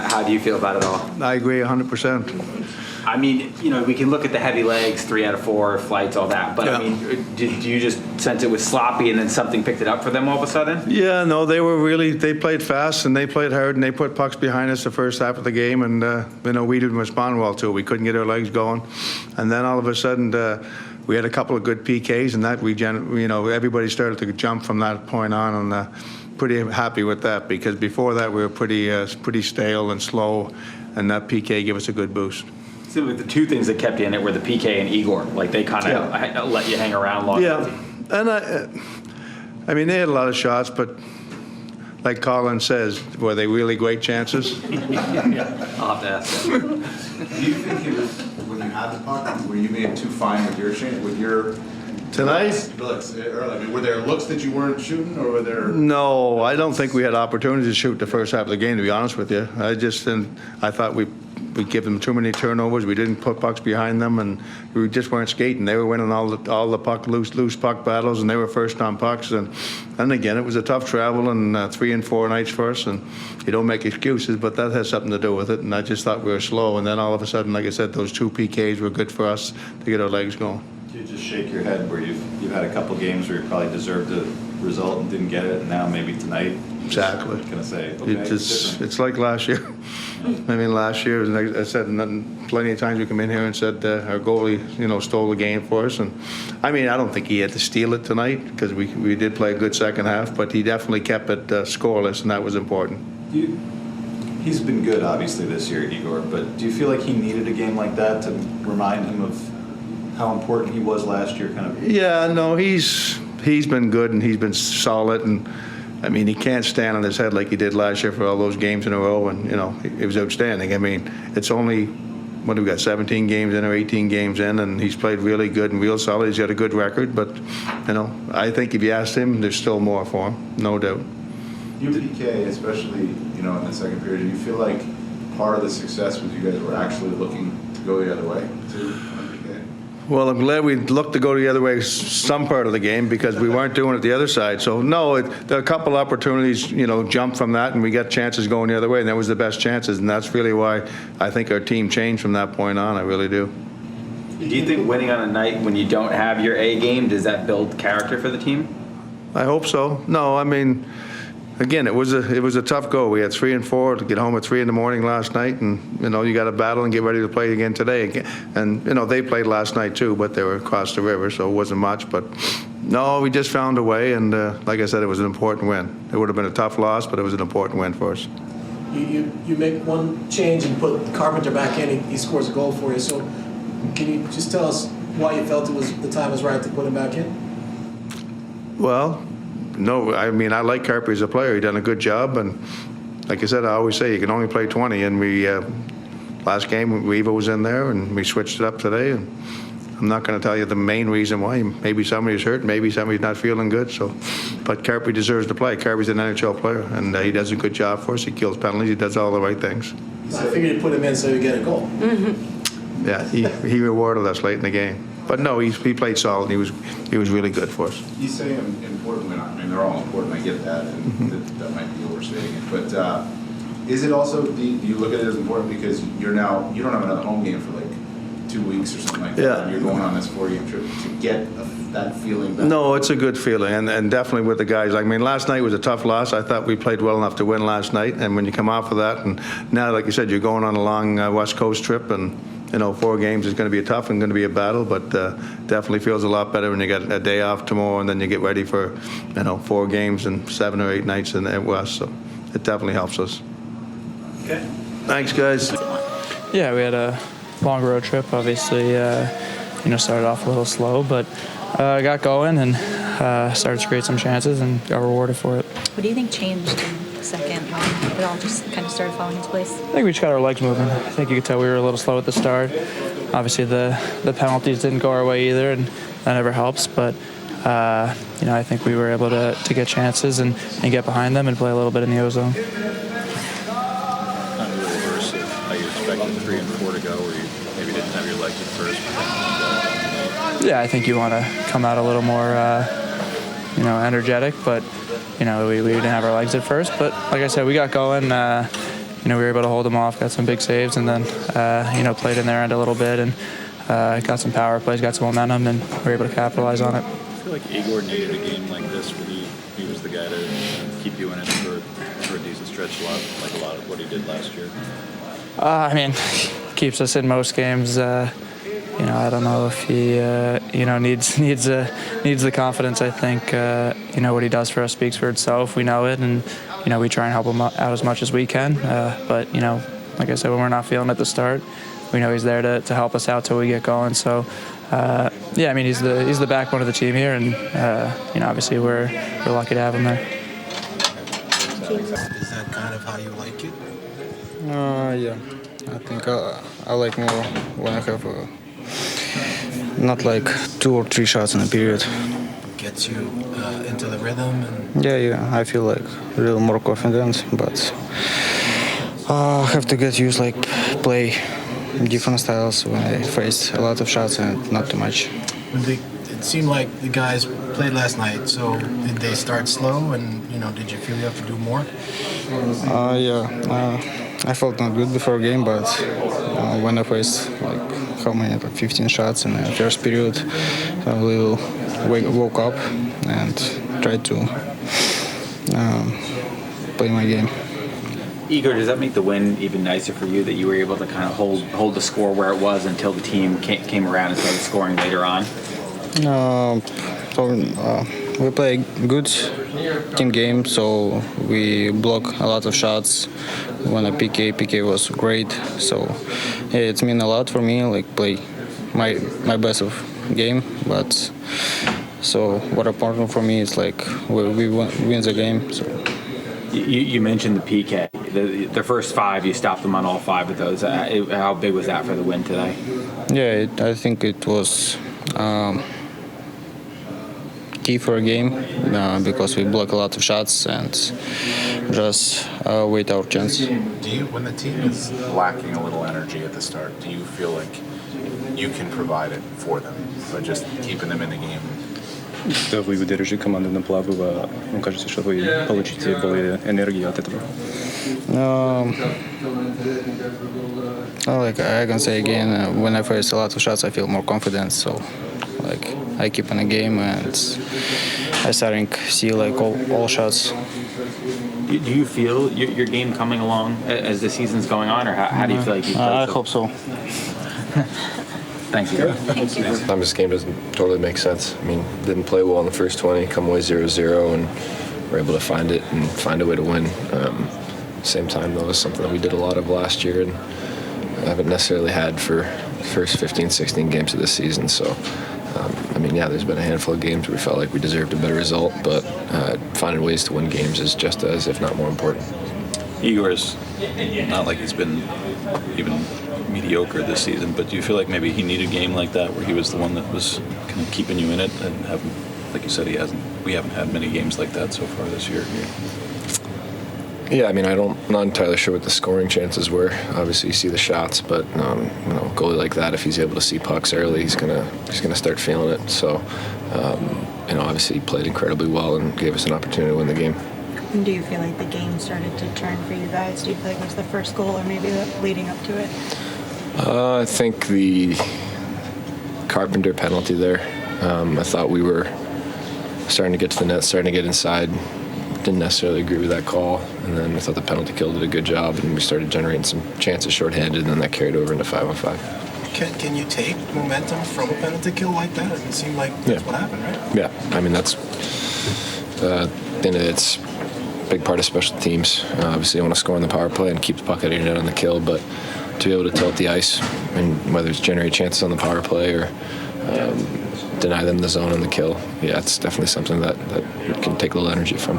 How do you feel about it all? I agree 100%. I mean, we can look at the heavy legs, 3 out of 4 flights, all that. But, Yeah. I mean, do you just sense it was sloppy and then something picked it up for them all of a sudden? Yeah, no, they played fast and they played hard and they put pucks behind us the first half of the game, and, we didn't respond well to it. We couldn't get our legs going. And then all of a sudden, we had a couple of good PKs, and that everybody started to jump from that point on, and pretty happy with that, because before that we were pretty stale and slow, and that PK gave us a good boost. So the two things that kept you in it were the PK and Igor. Like, they kind of let you hang around long. Yeah, and I mean, they had a lot of shots, but like Colin says, were they really great chances? I'll have to ask that. Do you think it was, when you had the puck, were you maybe too fine with your Tonight? looks early? I mean, were there looks that you weren't shooting, or were there? No, I don't think we had opportunities to shoot the first half of the game, to be honest with you. I thought we give them too many turnovers. We didn't put pucks behind them, and we just weren't skating. They were winning all the puck loose puck battles, and they were first on pucks. And again, it was a tough travel, and 3 and 4 nights for us. And you don't make excuses, but that has something to do with it. And I just thought we were slow. And then all of a sudden, like I said, those 2 PKs were good for us to get our legs going. Do you just shake your head where you've had a couple games where you probably deserved a result and didn't get it, and now maybe tonight? Exactly. Gonna say, okay, It's like last year. I mean, last year, like I said, plenty of times we come in here and said our goalie, stole the game for us. And I mean, I don't think he had to steal it tonight, because we did play a good second half, but he definitely kept it scoreless, and that was important. He's been good, obviously, this year, Igor, but do you feel like he needed a game like that to remind him of how important he was last year, kind of? Yeah, no, he's been good, and he's been solid, and I mean, he can't stand on his head like he did last year for all those games in a row, and it was outstanding. I mean, it's only, what do we got, 17 games in or 18 games in, and he's played really good and real solid. He's got a good record, but I think if you asked him, there's still more for him, no doubt. Your PK, especially in the second period, do you feel like part of the success was you guys were actually looking to go the other way too? Well, I'm glad we looked to go the other way some part of the game, because we weren't doing it the other side. So, no, there are a couple opportunities, jumped from that, and we got chances going the other way, and that was the best chances, and that's really why I think our team changed from that point on. I really do. Do you think winning on a night when you don't have your A game, does that build character for the team? I hope so. No, I mean, again, it was a tough go. We had 3 and 4 to get home at 3 in the morning last night, and you got to battle and get ready to play again today. And they played last night too, but they were across the river, so it wasn't much. But no, we just found a way, and like I said, it was an important win. It would have been a tough loss, but it was an important win for us. You make one change and put Carpenter back in. He scores a goal for you. So can you just tell us why you felt the time was right to put him back in? Well, no, I mean, I like Carpenter as a player. He done a good job, and like I said, I always say you can only play 20. And we last game, Weaver was in there, and we switched it up today. And I'm not going to tell you the main reason why. Maybe somebody's hurt, maybe somebody's not feeling good. So, but Carpenter deserves to play. Carpenter's an NHL player, and he does a good job for us. He kills penalties. He does all the right things. I figured you put him in so you get a goal. Mm-hmm. Yeah, he rewarded us late in the game. But no, he played solid. He was really good for us. You say important. I mean, they're all important. I get that, and that might be overstating it. But is it also? Do you look at it as important because you don't have another home game for like 2 weeks or something like that? Yeah. And you're going on this 4-game trip to get that feeling back. No, it's a good feeling, and definitely with the guys. I mean, last night was a tough loss. I thought we played well enough to win last night, and when you come off of that, and now, like you said, you're going on a long West Coast trip, and 4 games is going to be tough and going to be a battle, but definitely feels a lot better when you get a day off tomorrow, and then you get ready for 4 games and 7 or 8 nights in the West. So it definitely helps us. Okay. Thanks, guys. Yeah, we had a long road trip. Obviously, started off a little slow, but got going and started to create some chances and got rewarded for it. What do you think changed in the second? It all just kind of started falling into place. I think we just got our legs moving. I think you could tell we were a little slow at the start. Obviously, the penalties didn't go our way either, and that never helps. But I think we were able to get chances and get behind them and play a little bit in the O-zone. Kind of the reverse of how you expected 3 and 4 to go, where you maybe didn't have your legs at first. Yeah, I think you want to come out a little more, energetic, but we didn't have our legs at first. But like I said, we got going. we were able to hold them off, got some big saves, and then played in their end a little bit and got some power plays, got some momentum, and we were able to capitalize on it. I feel like Igor needed a game like this where he was the guy to keep you in it for a decent stretch, a lot of what he did last year. Keeps us in most games. I don't know if he needs the confidence. I think what he does for us speaks for itself. We know it, and we try and help him out as much as we can. But like I said, when we're not feeling at the start, we know he's there to help us out till we get going. So he's the backbone of the team here, and obviously we're lucky to have him there. Is that kind of how you like it? Yeah, I think I like more when I have not like 2 or 3 shots in a period. Gets you into the rhythm and Yeah, I feel like a little more confident, but I have to get used play different styles when I faced a lot of shots and not too much. it seemed like the guys played last night, so did they start slow and did you feel you have to do more? I felt not good before game, but when I faced 15 shots in the first period, I woke up and tried to play my game. Igor, does that make the win even nicer for you that you were able to kind of hold the score where it was until the team came around and started scoring later on? We play good team game, so we block a lot of shots. When a PK was great, so it's mean a lot for me, play my best of game. But so what important for me is we win the game. So. You mentioned the PK. The first 5, you stopped them on all 5 of those. How big was that for the win today? Yeah, I think it was key for a game because we block a lot of shots and just wait our chance. When the team is lacking a little energy at the start, do you feel like you can provide it for them by just keeping them in the game? Да, вы выдержите команду на плаву, мне кажется, что вы получите более энергии от этого. I can say again, when I face a lot of shots, I feel more confident. So, I keep in the game and I starting to see all shots. Do you feel your game coming along as the season's going on, or how do you feel like you played? I hope so. Thanks, Igor. This game doesn't totally make sense. Didn't play well in the first 20, come away 0-0, and we're able to find it and find a way to win. Same time, though, is something that we did a lot of last year and haven't necessarily had for the first 15, 16 games of this season. So, there's been a handful of games where we felt like we deserved a better result, but finding ways to win games is just as, if not more important. Igor's not like he's been even mediocre this season, but do you feel like maybe he needed a game like that where he was the one that was kind of keeping you in it and like you said, we haven't had many games like that so far this year. Yeah, I'm not entirely sure what the scoring chances were. Obviously, you see the shots, but a goalie like that, if he's able to see pucks early, he's gonna start feeling it. So, obviously, he played incredibly well and gave us an opportunity to win the game. And do you feel like the game started to turn for you guys? Do you feel like it was the first goal or maybe leading up to it? I think the Carpenter penalty there. I thought we were starting to get to the net, starting to get inside. Didn't necessarily agree with that call, and then I thought the penalty kill did a good job, and we started generating some chances shorthanded, and then that carried over into 5-on-5. Can you take momentum from a penalty kill like that? It seemed like that's what happened, right? Yeah, that's it's a big part of special teams. Obviously, you want to score on the power play and keep the puck out of your net on the kill, but to be able to tilt the ice, and whether it's generate chances on the power play or deny them the zone on the kill, it's definitely something that can take a little energy from.